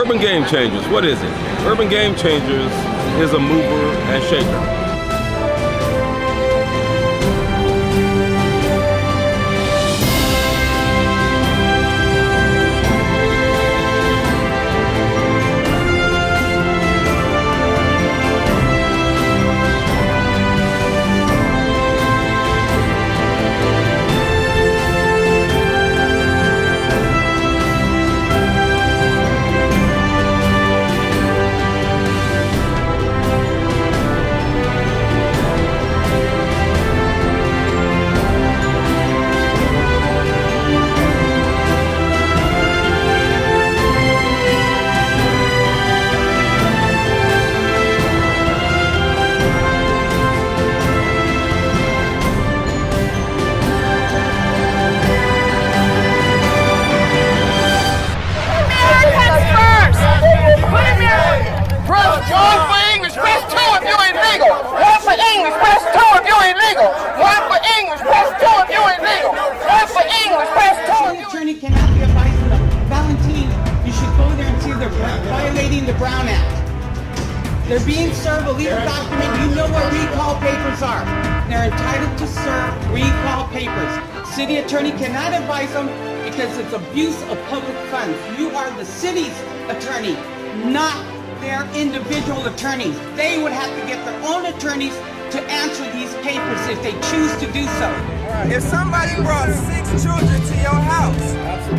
Urban Game Changers, what is it? Urban Game Changers is a mover and shaker. Violating the Brown Act. They're being served a legal document. You know what recall papers are. They're entitled to serve recall papers. City attorney cannot advise them because it's abuse of public funds. You are the city's attorney, not their individual attorneys. They would have to get their own attorneys to answer these papers if they choose to do so. If somebody brought 6 children to your house,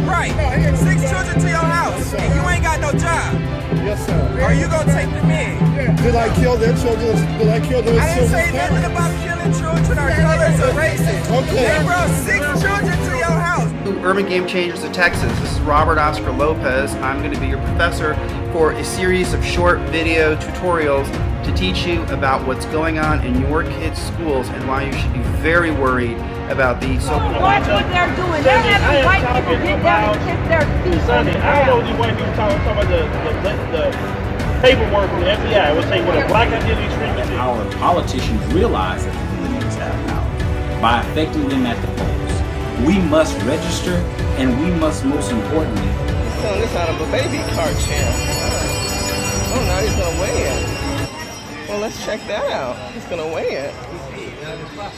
right, 6 children to your house, and you ain't got no job, yes, sir. Are you gonna take them in? Yeah. Did I kill their children? Did I kill those children? I didn't say nothing about killing children or colors or races. Okay. They brought 6 children to your house. Urban Game Changers of Texas. This is Robert Oscar Lopez. I'm going to be your professor for a series of short video tutorials to teach you about what's going on in your kids' schools and why you should be very worried about the so-called... Watch what they're doing. They're having white people get down and kiss their feet. Sonny, I don't know these white people talking about the paperwork from the FBI. It would say what a black identity treatment is. Our politicians realize that the millennials have power by affecting them at the polls. We must register, and we must, most importantly... He's selling this out of a baby cart champ. Oh, now he's going to weigh it. Well, let's check that out. He's going to weigh it.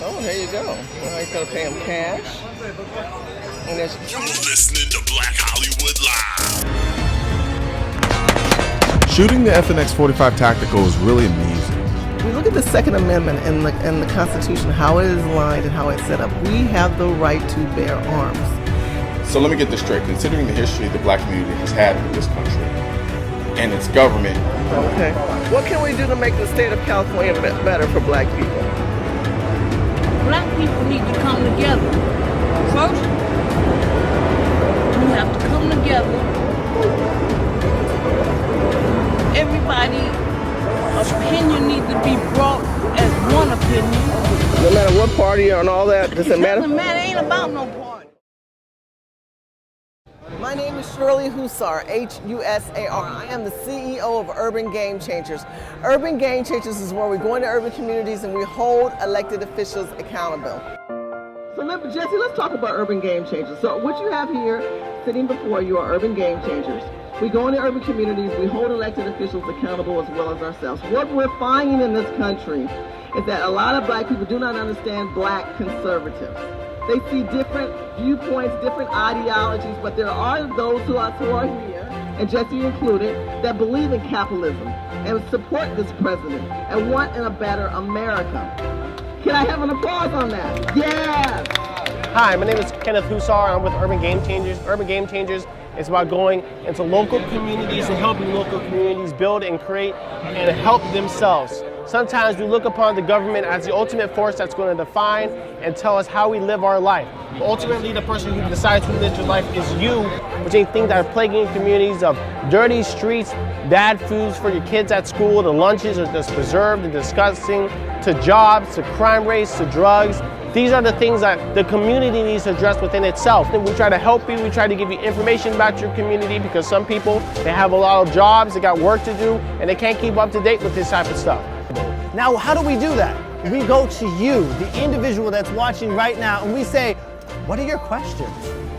Oh, there you go. Well, he's going to pay him cash. And there's... You're listening to Black Hollywood Live. Shooting the FNX 45 Tactical is really amusing. We look at the Second Amendment and the Constitution, how it is lined and how it's set up. We have the right to bear arms. So let me get this straight. Considering the history the black community has had in this country and its government. Okay. What can we do to make the state of California better for black people? Black people need to come together. First, we have to come together. Everybody opinion needs to be brought as one opinion. No matter what party or and all that, does it matter? Doesn't matter, ain't about no party. My name is Shirley Husar, H-U-S-A-R. I am the CEO of Urban Game Changers. Urban Game Changers is where we go into urban communities and we hold elected officials accountable. So Jesse, let's talk about Urban Game Changers. So what you have here sitting before you are Urban Game Changers. We go into urban communities, we hold elected officials accountable as well as ourselves. What we're finding in this country is that a lot of black people do not understand black conservatives. They see different viewpoints, different ideologies, but there are those who are here, and Jesse included, that believe in capitalism and support this president and want in a better America. Can I have an applause on that? Yes! Hi, my name is Kenneth Husar. I'm with Urban Game Changers. Urban Game Changers is about going into local communities and helping local communities build and create and help themselves. Sometimes we look upon the government as the ultimate force that's going to define and tell us how we live our life. Ultimately, the person who decides who lives your life is you, which ain't things that are plaguing communities of dirty streets, bad foods for your kids at school, the lunches are just preserved and disgusting, to jobs, to crime rates, to drugs. These are the things that the community needs to address within itself. And we try to help you, we try to give you information about your community because some people, they have a lot of jobs, they got work to do, and they can't keep up to date with this type of stuff. Now, how do we do that? We go to you, the individual that's watching right now, and we say, what are your questions?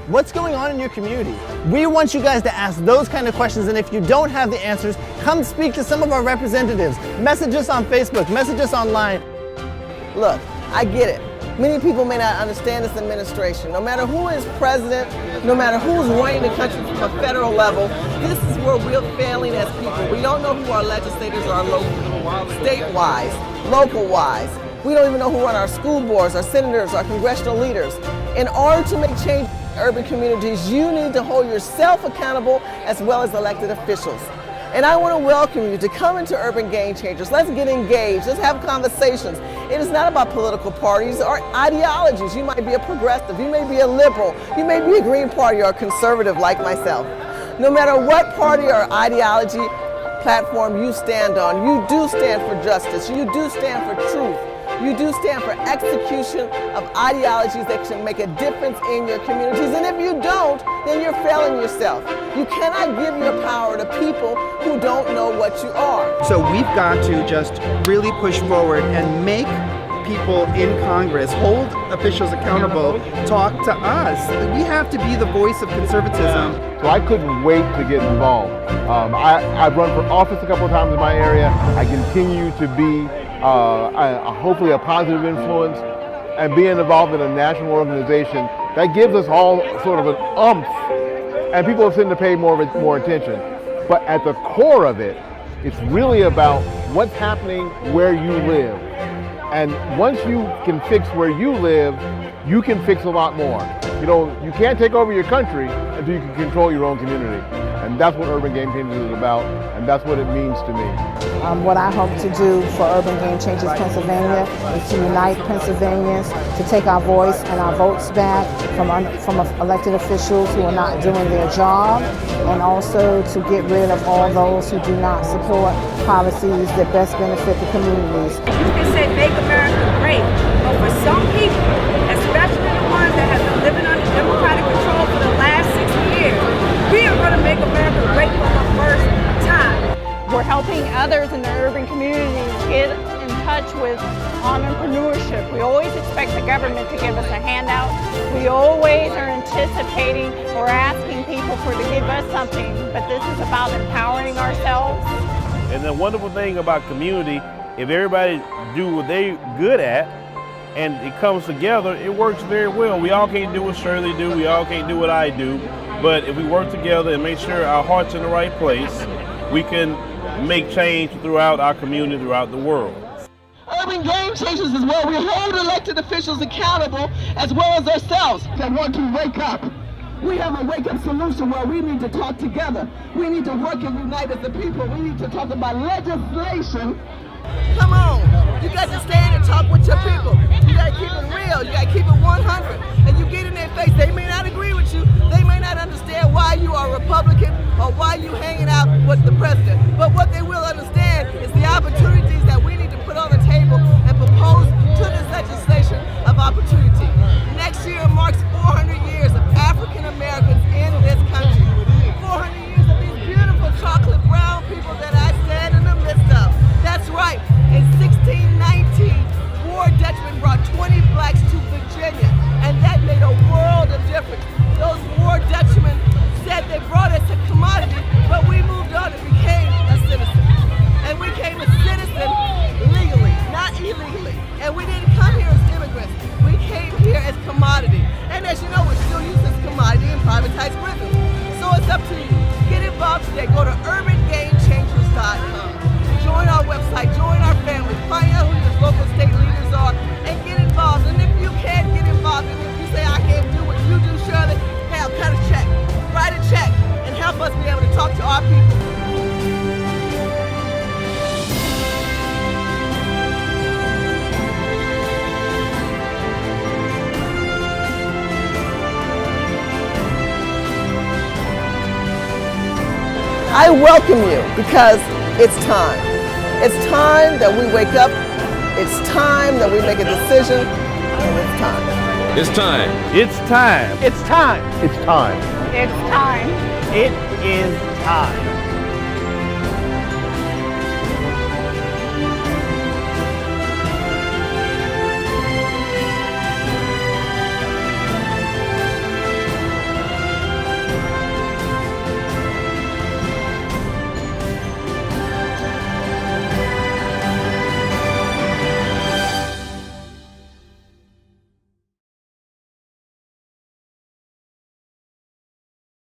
What's going on in your community? We want you guys to ask those kind of questions, and if you don't have the answers, come speak to some of our representatives. Message us on Facebook, message us online. Look, I get it. Many people may not understand this administration. No matter who is president, no matter who's running the country from a federal level, this is where we're failing as people. We don't know who our legislators are state-wise, local-wise. We don't even know who run our school boards, our senators, our congressional leaders. In order to make change in urban communities, you need to hold yourself accountable as well as elected officials. And I want to welcome you to come into Urban Game Changers. Let's get engaged. Let's have conversations. It is not about political parties or ideologies. You might be a progressive. You may be a liberal. You may be a Green Party or a conservative like myself. No matter what party or ideology platform you stand on, you do stand for justice. You do stand for truth. You do stand for execution of ideologies that can make a difference in your communities. And if you don't, then you're failing yourself. You cannot give your power to people who don't know what you are. So we've got to just really push forward and make people in Congress hold officials accountable, talk to us. We have to be the voice of conservatism. So I couldn't wait to get involved. I've run for office a couple of times in my area. I continue to be hopefully a positive influence, and being involved in a national organization that gives us all sort of an oomph, and people seem to pay more attention. But at the core of it, it's really about what's happening where you live. And once you can fix where you live, you can fix a lot more. You know, you can't take over your country until you can control your own community. And that's what Urban Game Changers is about, and that's what it means to me. What I hope to do for Urban Game Changers Pennsylvania is to unite Pennsylvanians, to take our voice and our votes back from elected officials who are not doing their job, and also to get rid of all those who do not support policies that best benefit the communities. You can say make America great, but for some people, especially the ones that have been living under Democratic control for the last 60 years, we are going to make America great for the first time. We're helping others in the urban communities get in touch with entrepreneurship. We always expect the government to give us a handout. We always are anticipating or asking people to give us something, but this is about empowering ourselves. And the wonderful thing about community, if everybody do what they're good at, and it comes together, it works very well. We all can't do what Shirley do, we all can't do what I do, but if we work together and make sure our heart's in the right place, we can make change throughout our community, throughout the world. Urban Game Changers is where we hold elected officials accountable as well as ourselves that want to wake up. We have a wake-up solution where we need to talk together. We need to work and unite as a people. We need to talk about legislation. Come on, you got to stand and talk with your people. You got to keep it real, you got to keep it 100. And you get in their face, they may not agree with you, they may not understand why you are Republican or why you hanging out with the president. But what they will understand is the opportunities that we need to put on the table and propose to this legislation of opportunity. Next year marks 400 years of African Americans in this country. 400 years of these beautiful chocolate brown people that I stand in the midst of. That's right, in 1619, War Dutchmen brought 20 blacks to Virginia, and that made a world of difference. Those War Dutchmen said they brought us a commodity, but we moved on and became a citizen. And we became a citizen legally, not illegally. And we didn't come here as immigrants, we came here as commodity. And as you know, we're still using this commodity in privatized prisons. So it's up to you. Get involved today. Go to urbangamechangers.com. Join our website, join our family, find out who your local state leaders are, and get involved. And if you can't get involved, and if you say, I can't do what you do, Shirley, hey, cut a check, write a check, and help us be able to talk to our people. I welcome you because it's time. It's time that we wake up. It's time that we make a decision. And it's time. It's time. It's time. It's time. It's time. It's time. It is time.